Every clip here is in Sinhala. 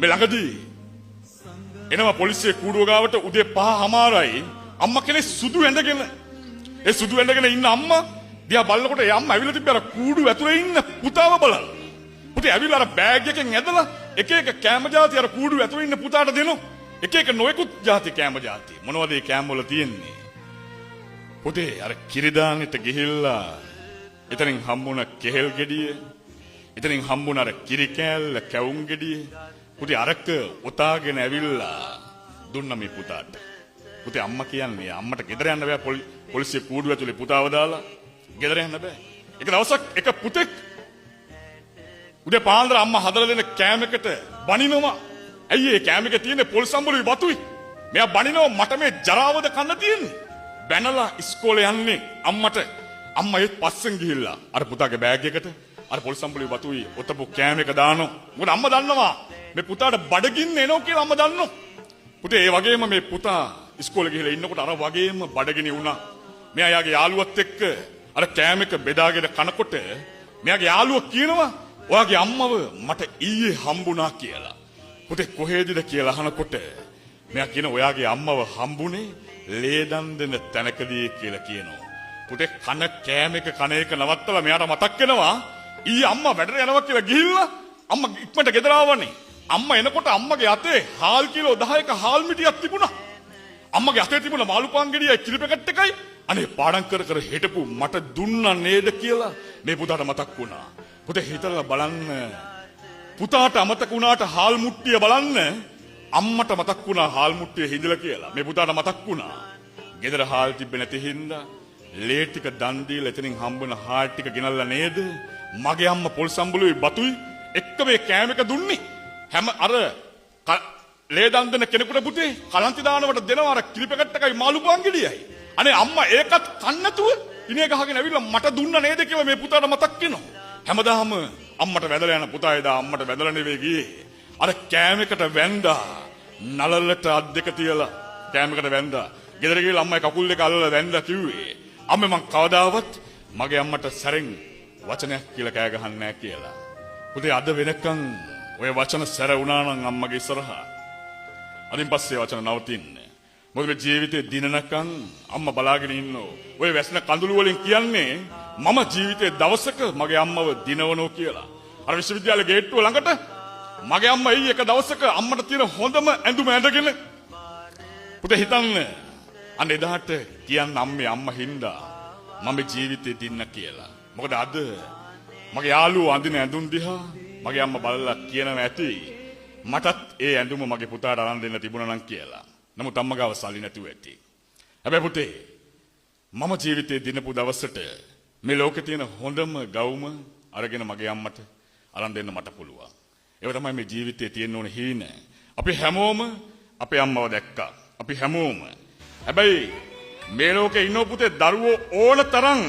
මේ ළඟදී එනවා පොලිසිය කූඩුව ගාවට උදේ 5:00යි අම්මා කෙනෙක් සුදු ඇඳගෙන ඒ සුදු ඇඳගෙන ඉන්න අම්මා දිහා බලනකොට ඒ අම්මා ඇවිල්ලා තිබ්බ අර කූඩුව ඇතුලේ ඉන්න පුතාව බලලා. පුතේ ඇවිල්ලා අර බෑග් එකෙන් ඇදලා එක එක කෑම જાති අර කූඩුව ඇතුලේ ඉන්න පුතාට දෙනවා. එක එක නොයෙකුත් જાති කෑම જાති. මොනවද මේ කෑම වල තියෙන්නේ? පුතේ අර කිරිදානෙට ගිහිල්ලා එතනින් හම්බුණ කෙහෙල් ගෙඩිය, එතනින් හම්බුණ අර කිරි කෑල්ල කැවුම් ගෙඩිය පුතේ අරක ඔතාගෙන ඇවිල්ලා දුන්න මේ පුතාට. පුතේ අම්මා කියන්නේ අම්මට ගෙදර යන්න බෑ පොලිසිය කූඩුව ඇතුලේ පුතාව දාලා ගෙදර යන්න බෑ. එක දවසක් එක පුතෙක් උදේ පාන්දර අම්මා හදලා දෙන කෑම එකට බනිනවා. ඇයි ඒ කෑම එකේ තියෙන්නේ පොල් සම්බුලුයි බතුයි. මෙයා බනිනවා මට මේ ජරාවද කන්න තියෙන්නේ. බැනලා ඉස්කෝලේ යන්නේ අම්මට. අම්මා ඒත් පස්සෙන් ගිහිල්ලා අර පුතාගේ බෑග් එකට අර පොල් සම්බුලුයි බතුයි ඔතපු කෑම එක දානවා. මොකද අම්මා දන්නවා මේ පුතාට බඩගින්න එනවා කියලා අම්මා දන්නවා. පුතේ ඒ වගේම මේ පුතා ඉස්කෝලේ ගිහලා ඉන්නකොට අර වගේම බඩගිනි වුණා. මෙයා යාගේ යාළුවත් එක්ක අර කෑම එක බෙදාගෙන කනකොට මෙයාගේ යාළුවා කියනවා ඔයාගේ අම්මව මට ඊයේ හම්බුණා කියලා. පුතේ කොහෙදද කියලා අහනකොට මෙයා කියන ඔයාගේ අම්මව හම්බුනේ ලේදන් දෙන තැනකදී කියලා කියනවා. පුතේ කන කෑම එක කන එක නවත්තලා මෙයාට මතක් වෙනවා ඊයේ අම්මා වැඩට යනවා කියලා ගිහිල්ලා අම්මා ඉක්මනට ගෙදර ආවනේ. අම්මා එනකොට අම්මගේ අතේ හාල් කිලෝ 10ක හාල් මිටියක් තිබුණා. අම්මගේ අතේ තිබුණ මාළු පාන් ගෙඩියයි කිරි පැකට් එකයි අනේ පාඩම් කර කර හිටපු මට දුන්නා නේද කියලා මේ පුතාට මතක් වුණා. පුතේ හිතලා බලන්න පුතාට අමතක වුණාට හාල් මුට්ටිය බලන්න අම්මට මතක් වුණා හාල් මුට්ටිය හිඳලා කියලා. මේ පුතාට මතක් වුණා. ගෙදර හාල් තිබ්බේ නැති හින්දා ලේ ටික දන් දීලා එතනින් හම්බුන හාල් ටික ගෙනල්ලා නේද මගේ අම්මා පොල් සම්බුලුයි බතුයි එක්ක මේ කෑම එක දුන්නේ. හැම අර ලේ දන් දෙන කෙනෙකුට පුතේ කලන්ති දානවට දෙනවා අර කිරි පැකට් එකයි මාළු පාන් ගෙඩියයි. අනේ අම්මා ඒකත් කන්න නැතුව ඉනේ ගහගෙන ඇවිල්ලා මට දුන්න නේද කියලා මේ පුතාට මතක් වෙනවා. හැමදාම අම්මට වැදලා යන පුතා එදා අම්මට වැදලා නෙවෙයි ගියේ. අර කෑම එකට වැන්දා. නලලට අත් දෙක තියලා කෑම එකට වැන්දා. ගෙදර ගිහලා අම්මයි කකුල් දෙක අල්ලලා වැන්දා කිව්වේ. අම්මේ මං කවදාවත් මගේ අම්මට සැරෙන් වචනයක් කියලා කෑ ගහන්නේ නැහැ කියලා. පුතේ අද වෙනකන් ඔය වචන සැර වුණා නම් අම්මගේ ඉස්සරහා. අදින් පස්සේ වචන නවතින්නේ. මොකද මේ ජීවිතේ දිනනකන් අම්මා බලාගෙන ඉන්නෝ. ඔය වැස්න කඳුළු වලින් කියන්නේ මම ජීවිතේ දවසක මගේ අම්මව දිනවනෝ කියලා. අර විශ්වවිද්‍යාලේ ගේට්ටුව ළඟට මගේ අම්මා එයි එක දවසක අම්මට තියෙන හොඳම ඇඳුම ඇඳගෙන. පුතේ හිතන්න අන්න එදාට කියන්න අම්මා හින්දා මම ජීවිතේ දින්න කියලා. මොකද අද මගේ යාළුවෝ අඳින ඇඳුම් දිහා මගේ අම්මා බලලා කියනවා ඇති මටත් ඒ ඇඳුම මගේ පුතාට අරන් දෙන්න තිබුණා නම් කියලා. නමුත් අම්මා ගාව සල්ලි නැතුව ඇති. හැබැයි පුතේ මම ජීවිතේ දිනපු දවසට මේ ලෝකේ තියෙන හොඳම ගවුම අරගෙන මගේ අම්මට අරන් දෙන්න මට පුළුවන්. ඒක තමයි මේ ජීවිතේ තියෙන ඕනේ හීන. අපි හැමෝම අපේ අම්මව දැක්කා. අපි හැමෝම. හැබැයි මේ ලෝකේ ඉන්න පුතේ දරුවෝ ඕන තරම්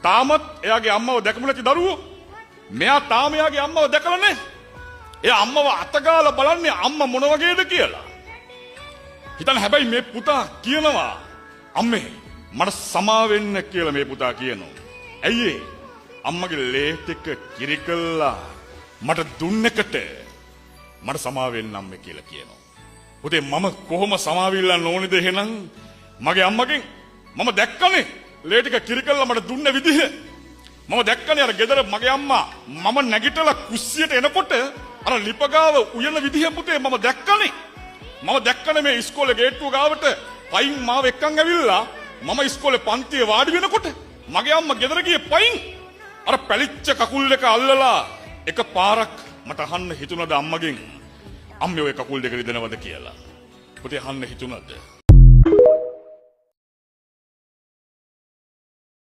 තාමත් එයාගේ අම්මව දැකමු නැති දරුවෝ. මෙයා තාම එයාගේ අම්මව දැකලා නැහැ. එයා අම්මව අතගාලා බලන්නේ අම්මා මොන වගේද කියලා. හිතන්න හැබැයි මේ පුතා කියනවා අම්මේ මට සමා වෙන්න කියලා මේ පුතා කියනවා. ඇයි ඒ? අම්මගේ ලේ ටික කිරි කළා මට දුන්නකට මට සමා වෙන්න අම්මේ කියලා කියනවා. පුතේ මම කොහොම සමාවිල්ලන්න ඕනේද එහෙනම් මගේ අම්මගෙන් මම දැක්කනේ ලේ ටික කිරි කළා මට දුන්න විදිහ. මම දැක්කනේ අර ගෙදර මගේ අම්මා මම නැගිටලා කුස්සියට එනකොට අර ලිපගාව උයන විදිහ පුතේ මම දැක්කනේ. මම දැක්කනේ මේ ඉස්කෝලේ ගේට්ටුව ගාවට පයින් මාව එක්කන් ඇවිල්ලා මම ඉස්කෝලේ පන්තියේ වාඩි වෙනකොට මගේ අම්මා ගෙදර ගියේ පයින් අර පැලිච්ච කකුල් දෙක අල්ලලා එක පාරක් මට අහන්න හිතුණාද අම්මගෙන් අම්මේ ඔය කකුල් දෙක රිදෙනවද කියලා. පුතේ අහන්න හිතුණාද?